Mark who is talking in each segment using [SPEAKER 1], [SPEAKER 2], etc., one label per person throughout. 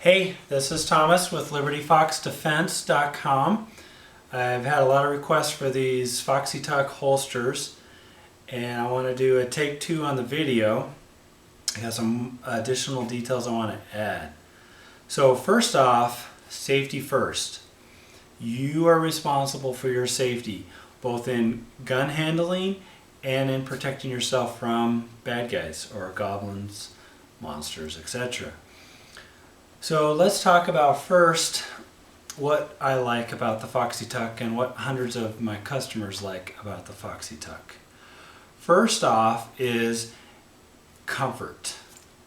[SPEAKER 1] Hey, this is Thomas with LibertyTeethDefense.com. I've had a lot of requests for these Foxy Tuck holsters, and I want to do a take two on the video. I got some additional details I want to add. So first off, safety first. You are responsible for your safety, both in gun handling and in protecting yourself from bad guys or goblins, monsters, etc. So let's talk about first what I like about the Foxy Tuck and what hundreds of my customers like about the Foxy Tuck. First off is comfort.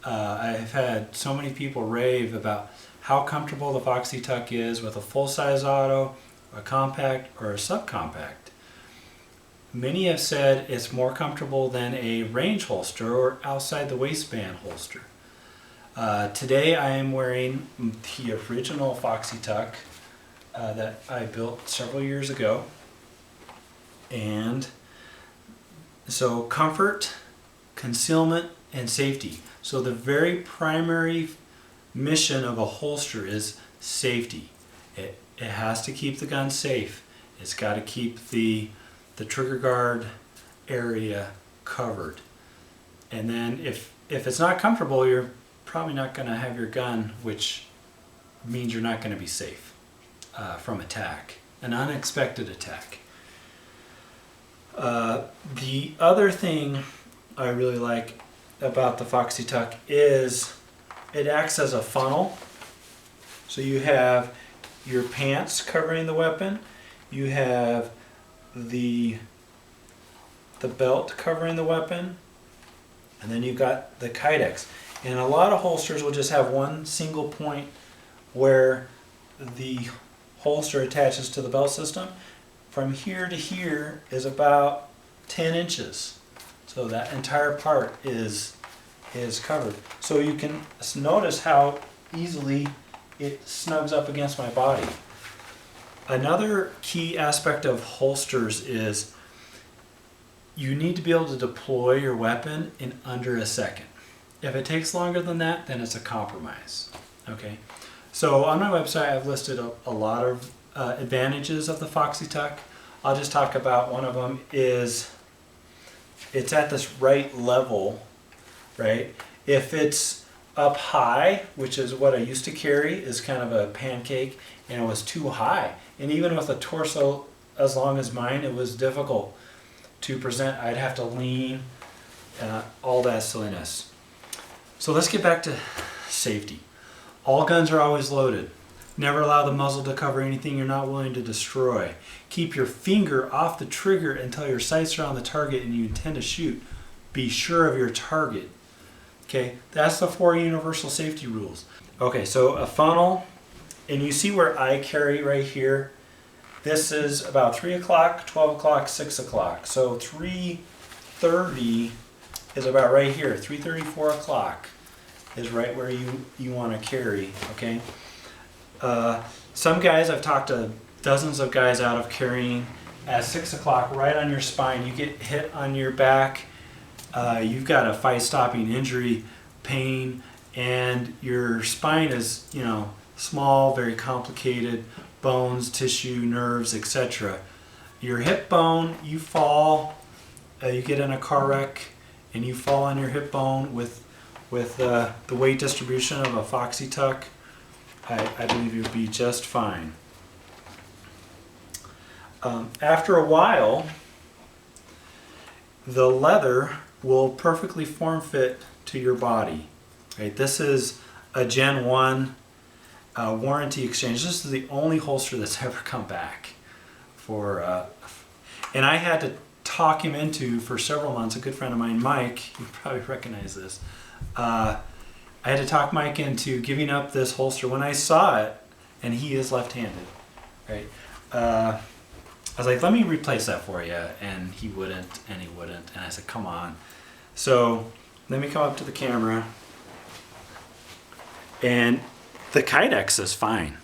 [SPEAKER 1] I've had so many people rave about how comfortable the Foxy Tuck is with a full-size auto, a compact, or a subcompact. Many have said it's more comfortable than a range holster or outside the waistband holster. Today I am wearing the original Foxy Tuck that I built several years ago. And so comfort, concealment, and safety. So the very primary mission of a holster is safety. It has to keep the gun safe. It's got to keep the trigger guard area covered. And then if it's not comfortable, you're probably not going to have your gun, which means you're not going to be safe from attack, an unexpected attack. The other thing I really like about the Foxy Tuck is it acts as a funnel. So you have your pants covering the weapon, you have the belt covering the weapon, and then you've got the kydex. And a lot of holsters will just have one single point where the holster attaches to the belt system. From here to here is about 10 inches. So that entire part is covered. So you can notice how easily it snugs up against my body. Another key aspect of holsters is you need to be able to deploy your weapon in under a second. If it takes longer than that, then it's a compromise. Okay, so on my website I've listed a lot of advantages of the Foxy Tuck. I'll just talk about one of them. Is it's at this right level, right? If it's up high, which is what I used to carry, is kind of a pancake, and it was too high. And even with a torso as long as mine, it was difficult to present. I'd have to lean, all that silliness. So let's get back to safety. All guns are always loaded. Never allow the muzzle to cover anything you're not willing to destroy. Keep your finger off the trigger until your sights are on the target and you intend to shoot. Be sure of your target. Okay, that's the 4 universal safety rules. Okay, so a funnel, and you see where I carry right here. This is about 3 o'clock, 12 o'clock, 6 o'clock. So 3:30 is about right here. 3:30, 4 o'clock is right where you want to carry, okay? Some guys, I've talked to dozens of guys out of carrying at 6 o'clock right on your spine. You get hit on your back, you've got a fight-stopping injury, pain, and your spine is, small, very complicated, bones, tissue, nerves, etc. Your hip bone, you fall, you get in a car wreck, and you fall on your hip bone with the weight distribution of a Foxy Tuck, I believe you'll be just fine. After a while, the leather will perfectly form fit to your body. Right? This is a Gen 1 warranty exchange. This is the only holster that's ever come back and I had to talk him into, for several months, a good friend of mine, Mike, you probably recognize this, I had to talk Mike into giving up this holster when I saw it, and he is left-handed, right? I was like, let me replace that for you, and he wouldn't, and I said, come on. So let me come up to the camera, and the kydex is fine,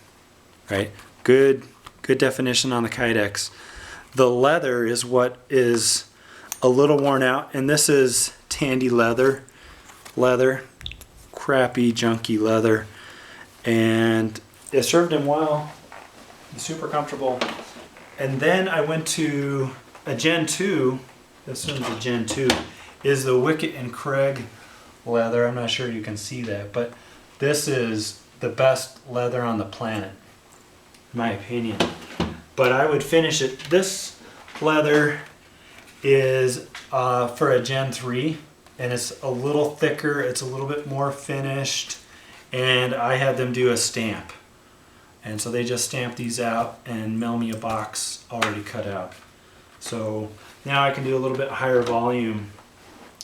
[SPEAKER 1] right? Good definition on the kydex. The leather is what is a little worn out, and this is Tandy leather, crappy, junky leather. and it served him well. He's super comfortable. And then I went to a Gen 2. This one's a Gen 2. Is the Wicket and Craig leather. I'm not sure you can see that, but this is the best leather on the planet, in my opinion. But I would finish it. This leather is for a Gen 3, and it's a little thicker, it's a little bit more finished, and I had them do a stamp. And so they just stamp these out and mail me a box already cut out. So now I can do a little bit higher volume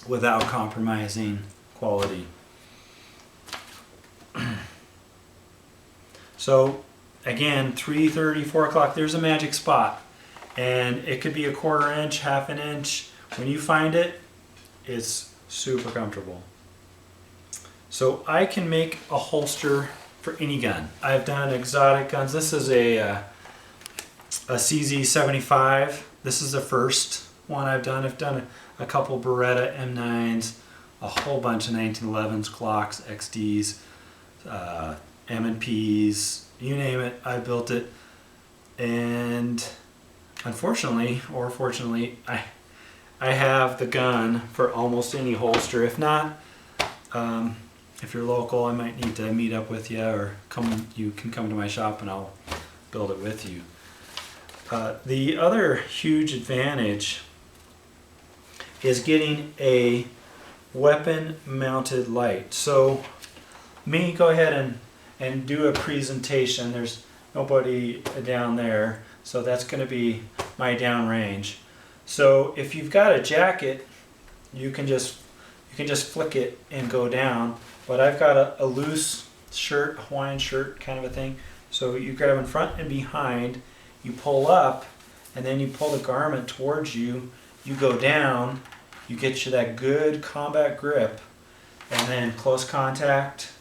[SPEAKER 1] without compromising quality. So again, 3:30, 4 o'clock, there's a magic spot. And it could be a 1/4 inch, 1/2 inch. When you find it, it's super comfortable. So I can make a holster for any gun. I've done exotic guns. This is a CZ75. This is the first one I've done. I've done a couple Beretta M9s, a whole bunch of 1911s, Glocks, XDs, M&Ps, you name it, I built it. And unfortunately, or fortunately, I have the gun for almost any holster. If not, if you're local, I might need to meet up with you, or you can come to my shop and I'll build it with you. The other huge advantage is getting a weapon mounted light. So me, go ahead and do a presentation. There's nobody down there, so that's going to be my downrange. So if you've got a jacket, you can just flick it and go down. But I've got a loose shirt, Hawaiian shirt kind of a thing. So you grab in front and behind, you pull up, and then you pull the garment towards you. You go down, you get you that good combat grip, and then close contact,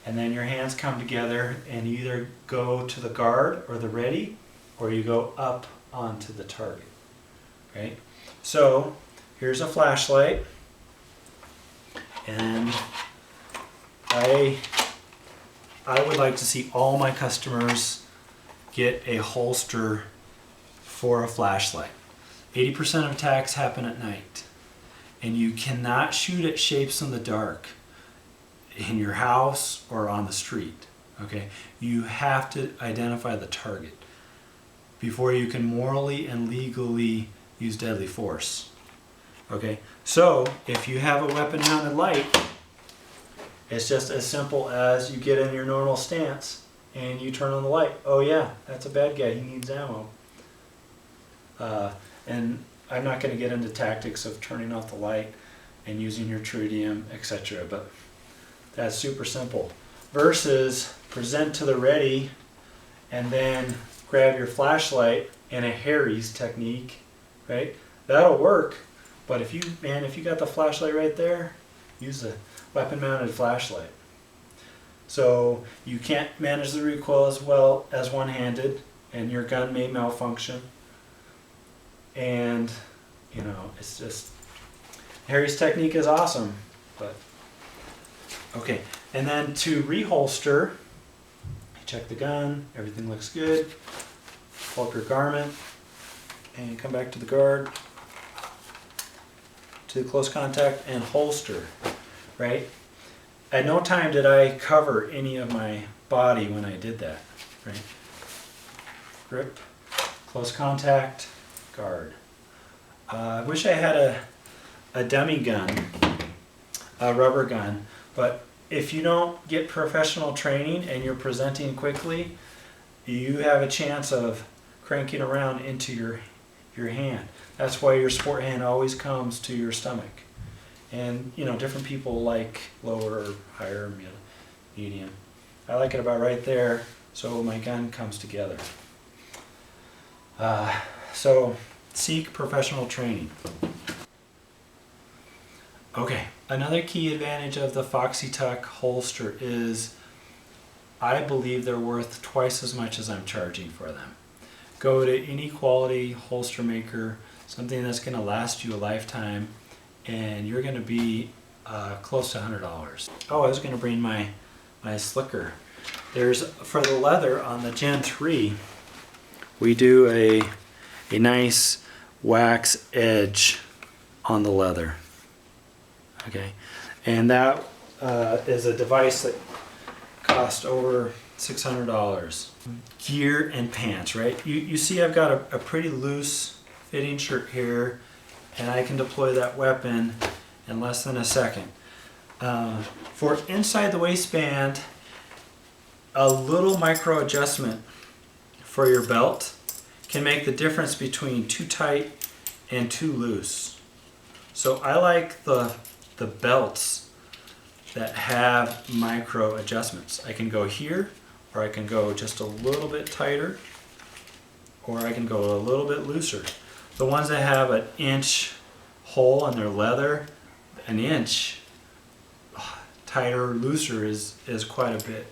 [SPEAKER 1] and then your hands come together and you either go to the guard or the ready, or you go up onto the target. Right? So here's a flashlight, and I would like to see all my customers get a holster for a flashlight. 80% of attacks happen at night, and you cannot shoot at shapes in the dark in your house or on the street. Okay, you have to identify the target before you can morally and legally use deadly force. Okay, so if you have a weapon mounted light, it's just as simple as you get in your normal stance and you turn on the light. Oh yeah, that's a bad guy, he needs ammo. And I'm not going to get into tactics of turning off the light and using your tritium, etc. But that's super simple. Versus present to the ready and then grab your flashlight in a Harry's technique, right? That'll work. But if you got the flashlight right there, use the weapon mounted flashlight. So you can't manage the recoil as well as one-handed, and your gun may malfunction. And you know, it's just, Harry's technique is awesome. But okay, and then to reholster, you check the gun, everything looks good. Pull up your garment and come back to the guard, to the close contact and holster, right? At no time did I cover any of my body when I did that, right? Grip, close contact, guard. I wish I had a dummy gun, a rubber gun, but if you don't get professional training and you're presenting quickly, you have a chance of cranking around into your hand. That's why your sport hand always comes to your stomach. And you know, different people like lower or higher, medium. I like it about right there, so my gun comes together. So seek professional training. Okay, another key advantage of the Foxy Tuck holster is I believe they're worth twice as much as I'm charging for them. Go to any quality holster maker, something that's going to last you a lifetime, and you're going to be close to $100. Oh, I was going to bring my slicker. For the leather on the Gen 3, we do a nice wax edge on the leather. Okay, and that is a device that cost over $600. Gear and pants, right? You see I've got a pretty loose fitting shirt here, and I can deploy that weapon in less than a second. For inside the waistband, a little micro adjustment for your belt can make the difference between too tight and too loose. So I like the belts that have micro adjustments. I can go here, or I can go just a little bit tighter, or I can go a little bit looser. The ones that have an inch hole in their leather, an inch tighter or looser is quite a bit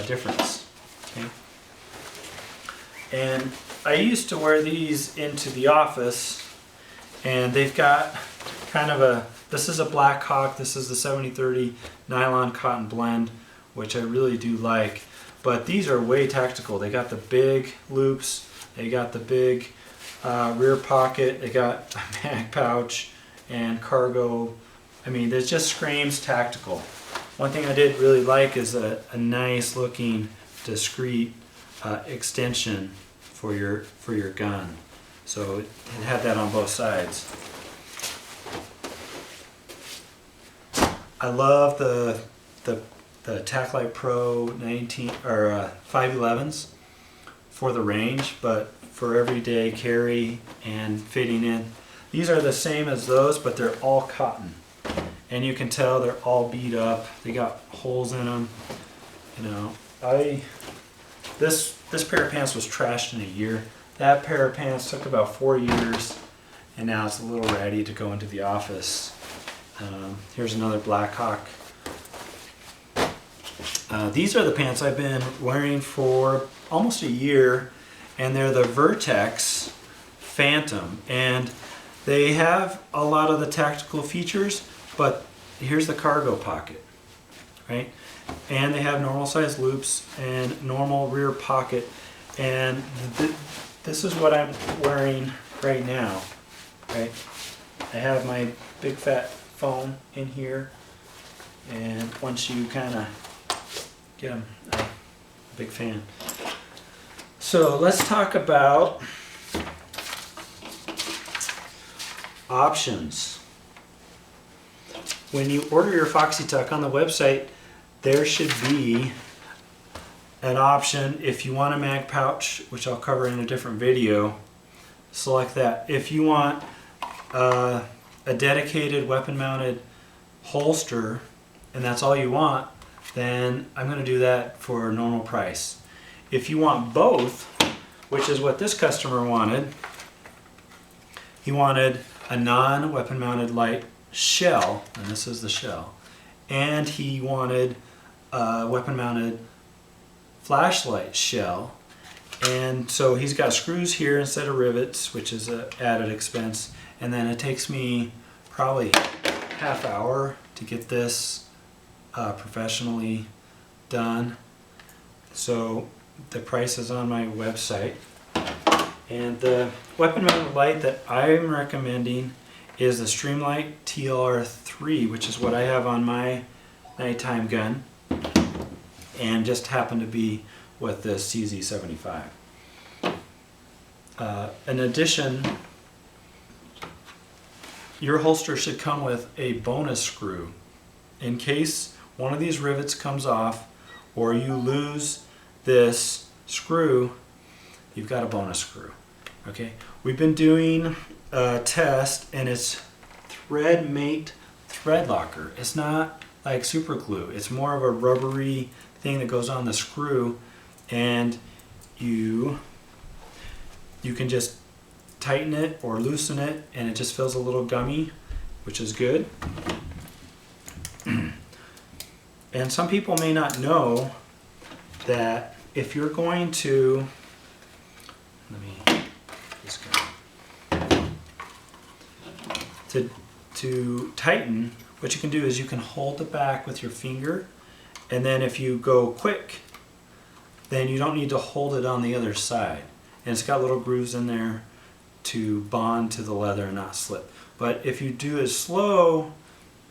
[SPEAKER 1] difference. Okay? And I used to wear these into the office, and they've got kind of this is a Black Hawk, this is the 70/30 nylon cotton blend, which I really do like. But these are way tactical. They got the big loops, they got the big rear pocket, they got a mag pouch and cargo. I mean, it just screams tactical. One thing I did really like is a nice looking discreet extension for your gun. So it had that on both sides. I love the TacLite Pro 19 or 511s for the range, but for everyday carry and fitting in, these are the same as those, but they're all cotton, and you can tell they're all beat up. They got holes in them. You know, this pair of pants was trashed in a year. That pair of pants took about 4 years, and now it's a little ready to go into the office. Here's another Black Hawk. These are the pants I've been wearing for almost a year, and they're the Vertex Phantom, and they have a lot of the tactical features, but here's the cargo pocket, right? And they have normal size loops and normal rear pocket, and this is what I'm wearing right now, right? I have my big fat phone in here, and once you kind of get them, I'm a big fan. So let's talk about options. When you order your Foxy Tuck on the website, there should be an option. If you want a mag pouch, which I'll cover in a different video, select that. If you want a dedicated weapon mounted holster, and that's all you want, then I'm going to do that for a normal price. If you want both, which is what this customer wanted, he wanted a non-weapon mounted light shell, and this is the shell, and he wanted a weapon mounted flashlight shell, and so he's got screws here instead of rivets, which is an added expense, and then it takes me probably half hour to get this professionally done. So the price is on my website, and the weapon mounted light that I'm recommending is the Streamlight TLR3, which is what I have on my nighttime gun, and just happened to be with the CZ75. In addition, your holster should come with a bonus screw. In case one of these rivets comes off or you lose this screw, you've got a bonus screw. Okay, we've been doing a test, and it's thread mate thread locker. It's not like super glue. It's more of a rubbery thing that goes on the screw, and you can just tighten it or loosen it, and it just feels a little gummy, which is good. And some people may not know that if you're going to, let me just go, to tighten, what you can do is you can hold the back with your finger And then if you go quick, then you don't need to hold it on the other side. And it's got little grooves in there to bond to the leather and not slip. But if you do it slow,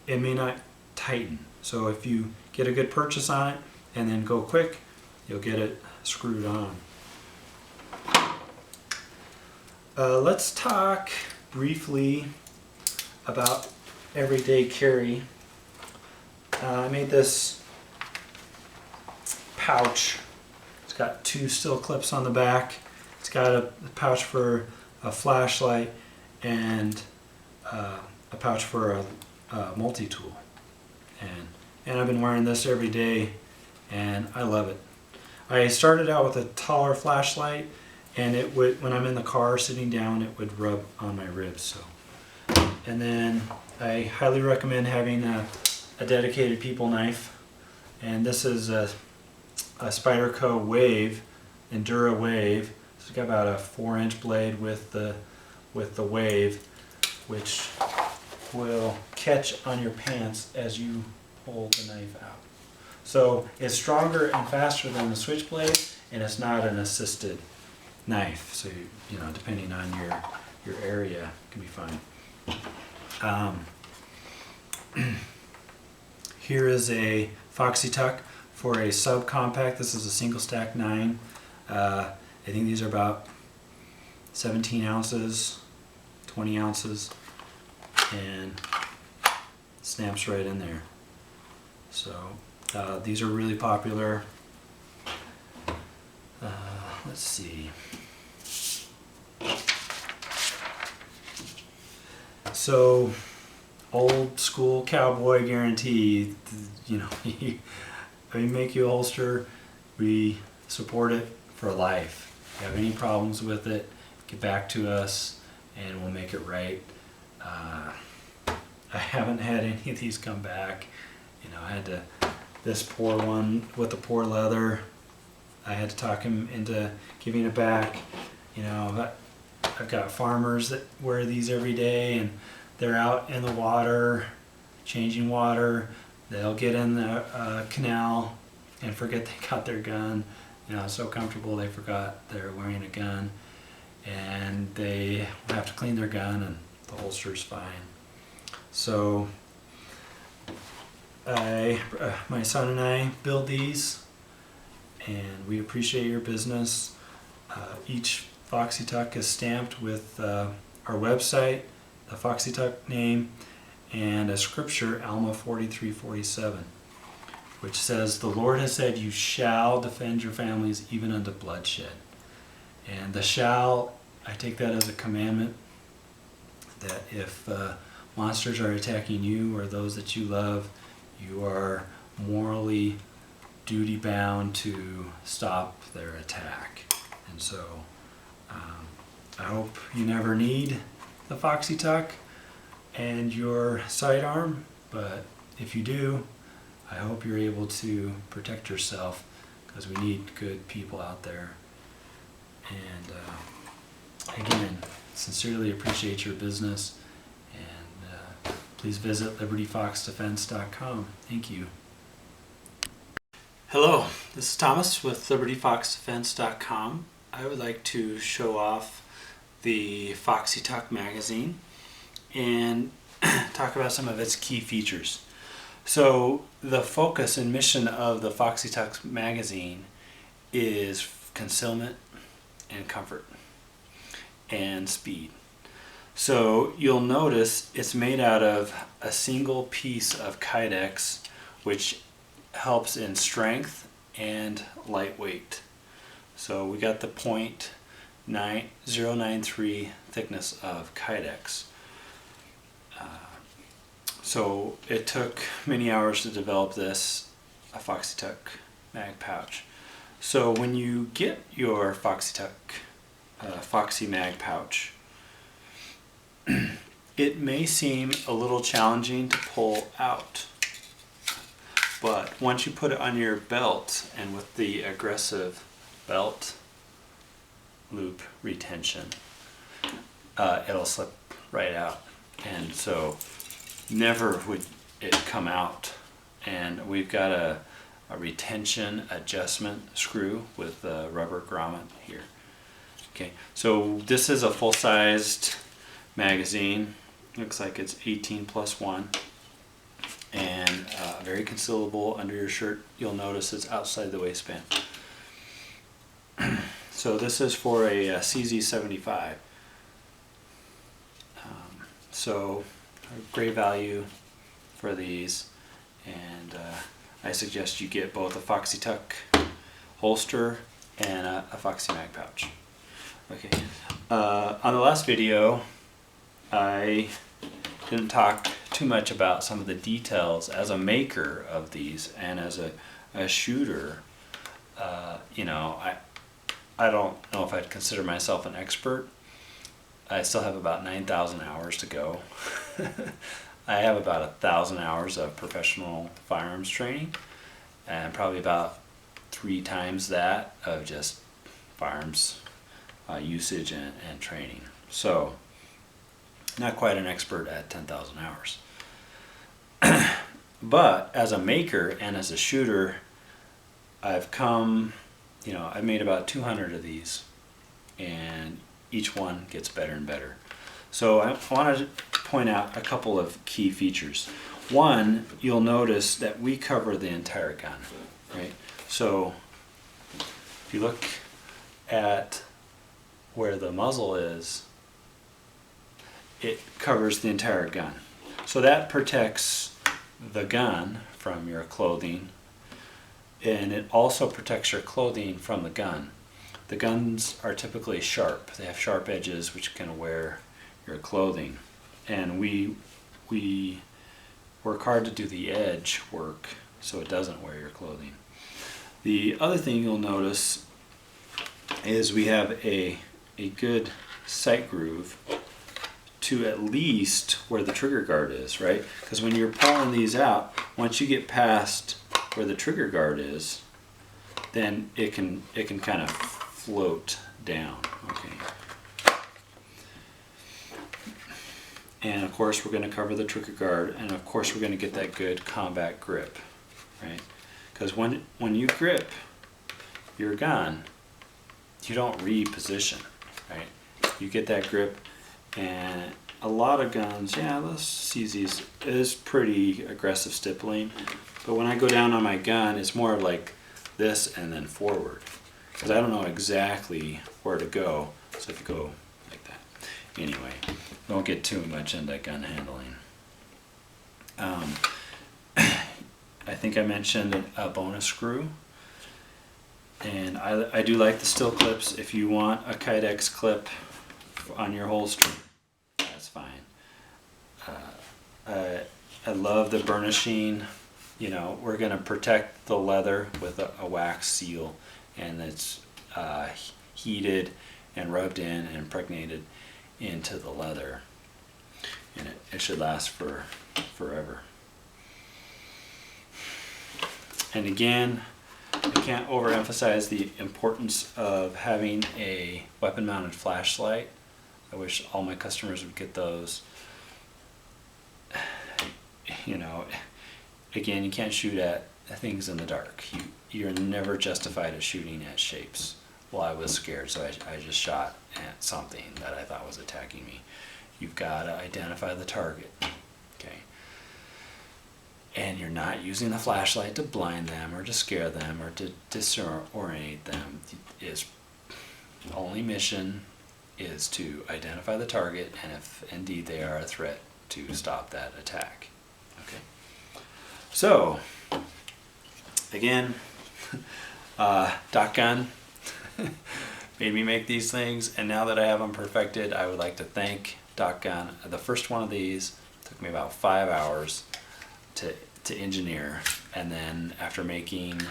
[SPEAKER 1] it may not tighten. So if you get a good purchase on it and then go quick, you'll get it screwed on. Let's talk briefly about everyday carry. I made this pouch. It's got 2 steel clips on the back. It's got a pouch for a flashlight and a pouch for a multi-tool. And I've been wearing this every day and I love it. I started out with a taller flashlight, and it would, when I'm in the car sitting down, it would rub on my ribs. So, and then I highly recommend having a dedicated people knife. And this is a Spyderco Wave, Endura Wave. It's got about a 4-inch blade with the wave, which will catch on your pants as you pull the knife out. So it's stronger and faster than the switchblade, and it's not an assisted knife. So you know, depending on your area, it can be fine. Here is a Foxy Tuck for a subcompact. This is a single stack 9. I think these are about 17 ounces, 20 ounces, and snaps right in there. So these are really popular. Let's see. So, old school cowboy guarantee. You know, we make you a holster. We support it for life. If you have any problems with it, get back to us, and we'll make it right. I haven't had any of these come back. You know, I had to, this poor one with the poor leather, I had to talk him into giving it back. You know, I've got farmers that wear these every day, and they're out in the water, changing water. They'll get in the canal and forget they got their gun. You know, so comfortable they forgot they're wearing a gun, and they have to clean their gun, and the holster's fine. So my son and I build these, and we appreciate your business. Each Foxy Tuck is stamped with our website, the Foxy Tuck name, and a scripture, Alma 43:47, which says, "The Lord has said, you shall defend your families even unto bloodshed." And the shall, I take that as a commandment, that if monsters are attacking you or those that you love, you are morally duty bound to stop their attack. And so I hope you never need the Foxy Tuck and your sidearm, but if you do, I hope you're able to protect yourself, because we need good people out there. And again, sincerely appreciate your business, and please visit LibertyTeethDefense.com. Thank you. Hello, this is Thomas with LibertyTeethDefense.com. I would like to show off the Foxy Tuck magazine and talk about some of its key features. So the focus and mission of the Foxy Tuck magazine is concealment and comfort and speed. So you'll notice it's made out of a single piece of Kydex, which helps in strength and lightweight. So we got the .093 thickness of Kydex. So it took many hours to develop this, a Foxy Tuck Mag Pouch. So when you get your Foxy Tuck Foxy Mag Pouch, it may seem a little challenging to pull out. But once you put it on your belt, and with the aggressive belt loop retention, it'll slip right out. And so never would it come out. And we've got a retention adjustment screw with a rubber grommet here. Okay, so this is a full-sized magazine. Looks like it's 18+1, and very concealable under your shirt. You'll notice it's outside the waistband. So this is for a CZ75. So a great value for these, and I suggest you get both a Foxy Tuck Holster and a Foxy Mag Pouch. Okay, on the last video I didn't talk too much about some of the details as a maker of these, and as a shooter, you know, I don't know if I'd consider myself an expert. I still have about 9,000 hours to go. I have about 1,000 hours of professional firearms training, and probably about 3 times that of just firearms usage and training. So, not quite an expert at 10,000 hours. But as a maker and as a shooter, I've come, you know, I've made about 200 of these, and each one gets better and better. So I wanted to point out a couple of key features. One, you'll notice that we cover the entire gun, right? So if you look at where the muzzle is, it covers the entire gun. So that protects the gun from your clothing, and it also protects your clothing from the gun. The guns are typically sharp. They have sharp edges which can wear your clothing, and we work hard to do the edge work so it doesn't wear your clothing. The other thing you'll notice is we have a good sight groove to at least where the trigger guard is, right? Because when you're pulling these out, once you get past where the trigger guard is, then it can kind of float down. Okay. And of course we're going to cover the trigger guard, and of course we're going to get that good combat grip, right? Because when you grip your gun, you don't reposition, right? You get that grip, and a lot of guns, yeah, this CZ is pretty aggressive stippling, but when I go down on my gun, it's more like this and then forward, because I don't know exactly where to go. So if you go like that, anyway, don't get too much into gun handling. I think I mentioned a bonus screw, and I do like the steel clips. If you want a Kydex clip on your holster, that's fine. I love the burnishing. You know, we're going to protect the leather with a wax seal, and it's heated and rubbed in and impregnated into the leather, and it should last forever. And again, I can't overemphasize the importance of having a weapon mounted flashlight. I wish all my customers would get those. You know, again, you can't shoot at things in the dark. You're never justified at shooting at shapes. Well, I was scared, so I just shot at something that I thought was attacking me. You've got to identify the target, okay? And you're not using the flashlight to blind them or to scare them or to disorient them. Its only mission is to identify the target, and if indeed they are a threat, to stop that attack. Okay. So, again, Doc Gun made me make these things, and now that I have them perfected, I would like to thank Doc Gun. The first one of these took me about 5 hours to engineer, and then after making,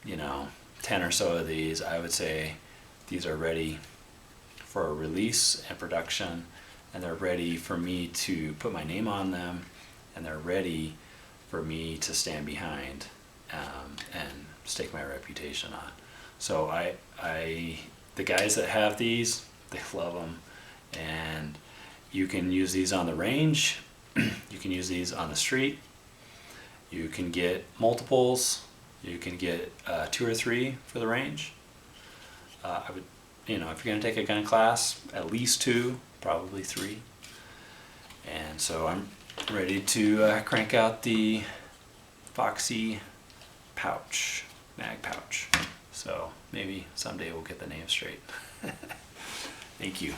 [SPEAKER 1] you know, 10 or so of these, I would say these are ready for a release and production, and they're ready for me to put my name on them, and they're ready for me to stand behind and stake my reputation on. So the guys that have these, they love them, and you can use these on the range, you can use these on the street, you can get multiples,
[SPEAKER 2] You can get 2 or 3 for the range. I would, you know, if you're going to take a gun class, at least 2, probably 3. And so I'm ready to crank out the Foxy Pouch, Mag Pouch. So maybe someday we'll get the name straight. Thank you.